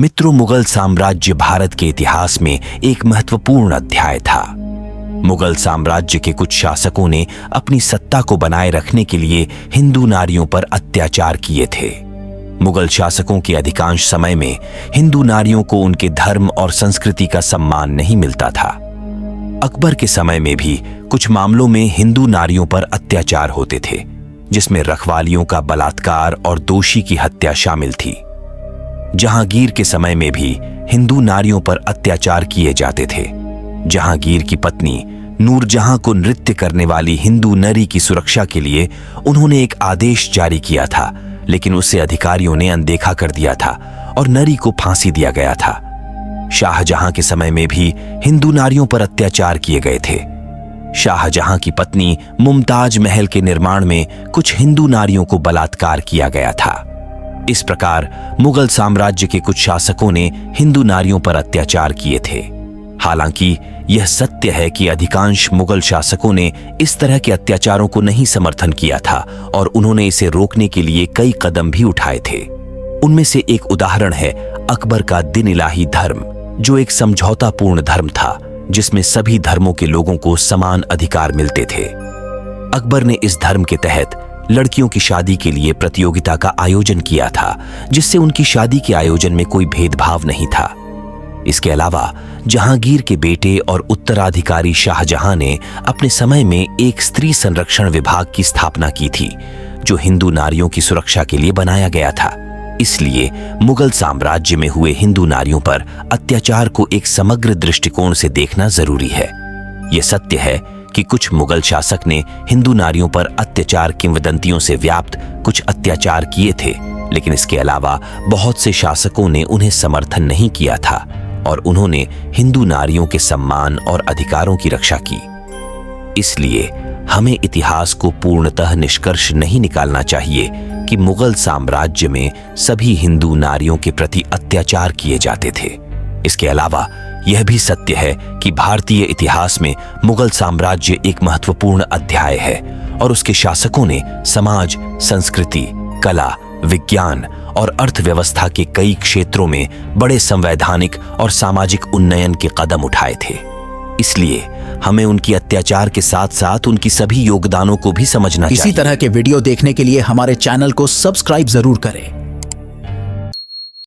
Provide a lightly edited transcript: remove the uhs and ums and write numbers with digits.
मित्रों, मुगल साम्राज्य भारत के इतिहास में एक महत्वपूर्ण अध्याय था। मुगल साम्राज्य के कुछ शासकों ने अपनी सत्ता को बनाए रखने के लिए हिंदू नारियों पर अत्याचार किए थे। मुगल शासकों के अधिकांश समय में हिंदू नारियों को उनके धर्म और संस्कृति का सम्मान नहीं मिलता था। अकबर के समय में भी कुछ मामलों में हिंदू नारियों पर अत्याचार होते थे, जिसमें रखवालियों का बलात्कार और दोषी की हत्या शामिल थी। जहांगीर के समय में भी हिंदू नारियों पर अत्याचार किए जाते थे। जहांगीर की पत्नी नूरजहां को नृत्य करने वाली हिंदू नरी की सुरक्षा के लिए उन्होंने एक आदेश जारी किया था, लेकिन उसे अधिकारियों ने अनदेखा कर दिया था और नरी को फांसी दिया गया था। शाहजहां के समय में भी हिंदू नारियों पर अत्याचार किए गए थे। शाहजहां की पत्नी मुमताज महल के निर्माण में कुछ हिंदू नारियों को बलात्कार किया गया था। इस प्रकार मुगल साम्राज्य के कुछ शासकों ने हिंदू नारियों पर अत्याचार किए थे। हालांकि यह सत्य है कि अधिकांश मुगल शासकों ने इस तरह के अत्याचारों को नहीं समर्थन किया था और उन्होंने इसे रोकने के लिए कई कदम भी उठाए थे। उनमें से एक उदाहरण है अकबर का दिन इलाही धर्म, जो एक समझौतापूर्ण धर्म था जिसमें सभी धर्मों के लोगों को समान अधिकार मिलते थे। अकबर ने इस धर्म के तहत लड़कियों की शादी के लिए प्रतियोगिता का आयोजन किया था, जिससे उनकी शादी के आयोजन में कोई भेदभाव नहीं था। इसके अलावा जहांगीर के बेटे और उत्तराधिकारी शाहजहां ने अपने समय में एक स्त्री संरक्षण विभाग की स्थापना की थी, जो हिंदू नारियों की सुरक्षा के लिए बनाया गया था। इसलिए मुगल साम्राज्य में हुए हिंदू नारियों पर अत्याचार को एक समग्र दृष्टिकोण से देखना जरूरी है। यह सत्य है कि कुछ मुगल शासक ने हिंदू नारियों पर अत्याचार किंवदंतियों से व्याप्त कुछ अत्याचार किए थे, लेकिन इसके अलावा बहुत से शासकों ने उन्हें समर्थन नहीं किया था और उन्होंने हिंदू नारियों के सम्मान और अधिकारों की रक्षा की। इसलिए हमें इतिहास को पूर्णतः निष्कर्ष नहीं निकालना चाहिए कि मुगल साम्राज्य में सभी हिंदू नारियों के प्रति अत्याचार किए जाते थे। इसके अलावा यह भी सत्य है कि भारतीय इतिहास में मुगल साम्राज्य एक महत्वपूर्ण अध्याय है और उसके शासकों ने समाज, संस्कृति, कला, विज्ञान और अर्थव्यवस्था के कई क्षेत्रों में बड़े संवैधानिक और सामाजिक उन्नयन के कदम उठाए थे। इसलिए हमें उनकी अत्याचार के साथ साथ उनकी सभी योगदानों को भी समझना चाहिए। इसी तरह के वीडियो देखने के लिए हमारे चैनल को सब्सक्राइब जरूर करें।